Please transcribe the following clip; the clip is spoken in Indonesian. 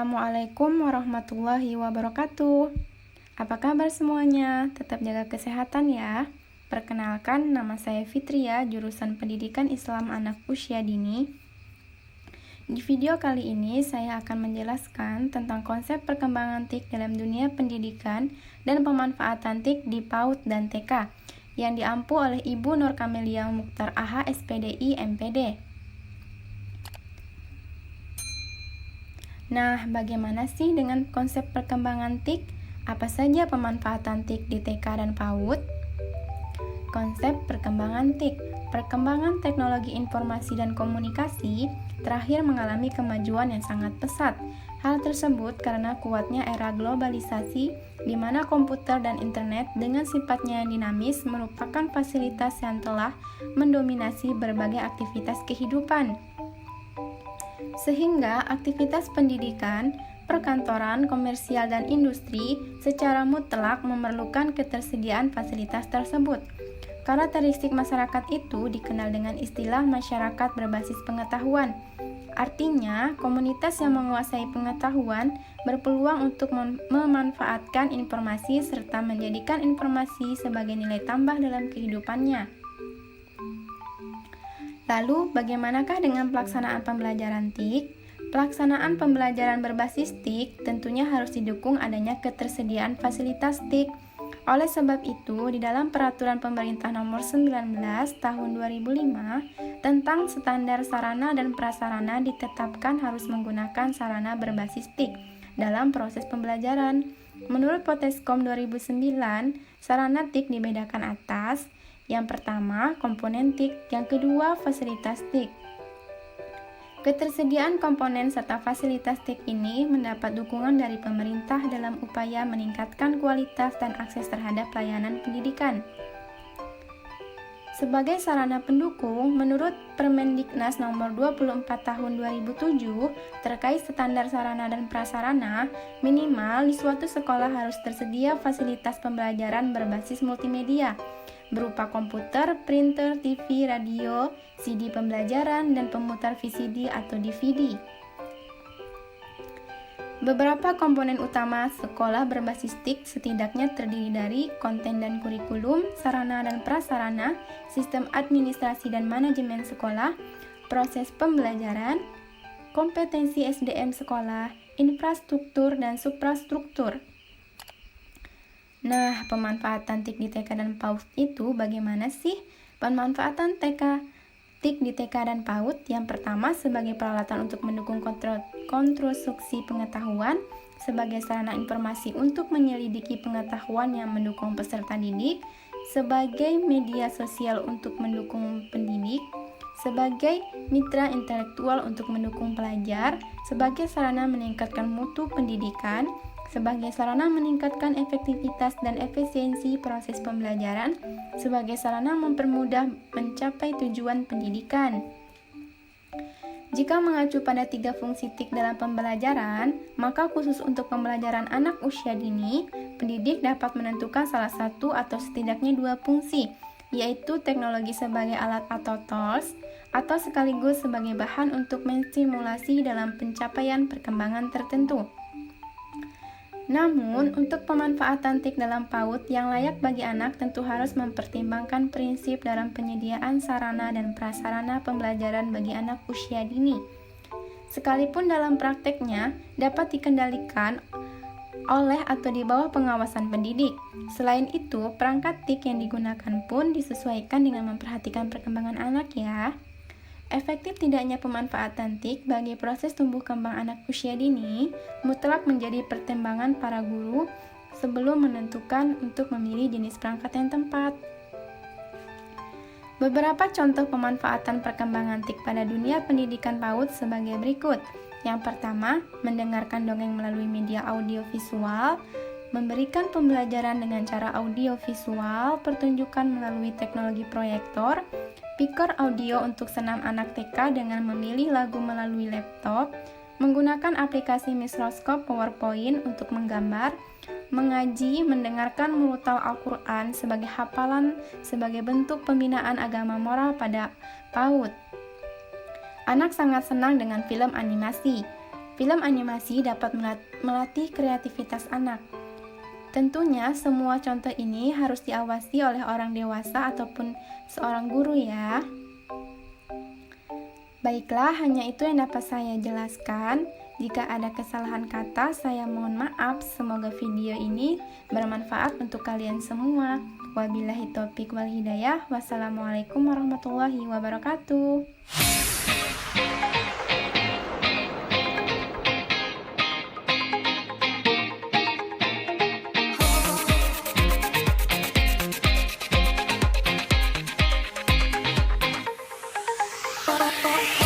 Assalamualaikum warahmatullahi wabarakatuh. Apa kabar semuanya? Tetap jaga kesehatan ya. Perkenalkan, nama saya Fitria, jurusan Pendidikan Islam Anak Usia Dini. Di video kali ini saya akan menjelaskan tentang konsep perkembangan TIK dalam dunia pendidikan dan pemanfaatan TIK di PAUD dan TK yang diampu oleh Ibu Nur Kamelia Mukhtar AH SPDI MPD. Nah, bagaimana sih dengan konsep perkembangan TIK? Apa saja pemanfaatan TIK di TK dan PAUD? Konsep perkembangan TIK. Perkembangan teknologi informasi dan komunikasi terakhir mengalami kemajuan yang sangat pesat. Hal tersebut karena kuatnya era globalisasi, di mana komputer dan internet dengan sifatnya yang dinamis merupakan fasilitas yang telah mendominasi berbagai aktivitas kehidupan. Sehingga aktivitas pendidikan, perkantoran, komersial, dan industri secara mutlak memerlukan ketersediaan fasilitas tersebut. Karakteristik masyarakat itu dikenal dengan istilah masyarakat berbasis pengetahuan. Artinya, komunitas yang menguasai pengetahuan berpeluang untuk memanfaatkan informasi serta menjadikan informasi sebagai nilai tambah dalam kehidupannya. Lalu, bagaimanakah dengan pelaksanaan pembelajaran TIK? Pelaksanaan pembelajaran berbasis TIK tentunya harus didukung adanya ketersediaan fasilitas TIK. Oleh sebab itu, di dalam Peraturan Pemerintah Nomor 19 Tahun 2005 tentang standar sarana dan prasarana ditetapkan harus menggunakan sarana berbasis TIK dalam proses pembelajaran. Menurut Poteskom 2009, sarana TIK dibedakan atas: yang pertama, komponen TIK, yang kedua, fasilitas TIK. Ketersediaan komponen serta fasilitas TIK ini mendapat dukungan dari pemerintah dalam upaya meningkatkan kualitas dan akses terhadap layanan pendidikan. Sebagai sarana pendukung, menurut Permendiknas Nomor 24 Tahun 2007 terkait standar sarana dan prasarana, minimal di suatu sekolah harus tersedia fasilitas pembelajaran berbasis multimedia berupa komputer, printer, TV, radio, CD pembelajaran, dan pemutar VCD atau DVD. Beberapa komponen utama sekolah berbasis TIK setidaknya terdiri dari konten dan kurikulum, sarana dan prasarana, sistem administrasi dan manajemen sekolah, proses pembelajaran, kompetensi SDM sekolah, infrastruktur dan suprastruktur. Nah, pemanfaatan TIK di TK dan PAUD itu bagaimana sih? Pemanfaatan TIK di TK dan PAUD yang pertama sebagai peralatan untuk mendukung konstruksi pengetahuan, sebagai sarana informasi untuk menyelidiki pengetahuan yang mendukung peserta didik, sebagai media sosial untuk mendukung pendidik, sebagai mitra intelektual untuk mendukung pelajar, sebagai sarana meningkatkan mutu pendidikan, sebagai sarana meningkatkan efektivitas dan efisiensi proses pembelajaran, sebagai sarana mempermudah mencapai tujuan pendidikan. Jika mengacu pada 3 fungsi TIK dalam pembelajaran, maka khusus untuk pembelajaran anak usia dini, pendidik dapat menentukan salah satu atau setidaknya 2 fungsi, yaitu teknologi sebagai alat atau tools, atau sekaligus sebagai bahan untuk menstimulasi dalam pencapaian perkembangan tertentu. Namun, untuk pemanfaatan TIK dalam PAUD yang layak bagi anak tentu harus mempertimbangkan prinsip dalam penyediaan sarana dan prasarana pembelajaran bagi anak usia dini. Sekalipun dalam prakteknya dapat dikendalikan oleh atau di bawah pengawasan pendidik. Selain itu, perangkat TIK yang digunakan pun disesuaikan dengan memperhatikan perkembangan anak ya. Efektif tidaknya pemanfaatan TIK bagi proses tumbuh kembang anak usia dini mutlak menjadi pertimbangan para guru sebelum menentukan untuk memilih jenis perangkat yang tepat. Beberapa contoh pemanfaatan perkembangan TIK pada dunia pendidikan PAUD sebagai berikut. Yang pertama, mendengarkan dongeng melalui media audiovisual, memberikan pembelajaran dengan cara audiovisual, pertunjukan melalui teknologi proyektor, speaker audio untuk senam anak TK dengan memilih lagu melalui laptop, menggunakan aplikasi Microsoft PowerPoint untuk menggambar, mengaji, mendengarkan murotal Al-Quran sebagai hafalan sebagai bentuk pembinaan agama moral pada PAUD. Anak sangat senang dengan film animasi. Film animasi dapat melatih kreativitas anak. Tentunya semua contoh ini harus diawasi oleh orang dewasa ataupun seorang guru ya. Baiklah, hanya itu yang dapat saya jelaskan. Jika ada kesalahan kata, saya mohon maaf. Semoga video ini bermanfaat untuk kalian semua. Wabillahi taufiq wal hidayah. Wassalamualaikum warahmatullahi wabarakatuh. Oh,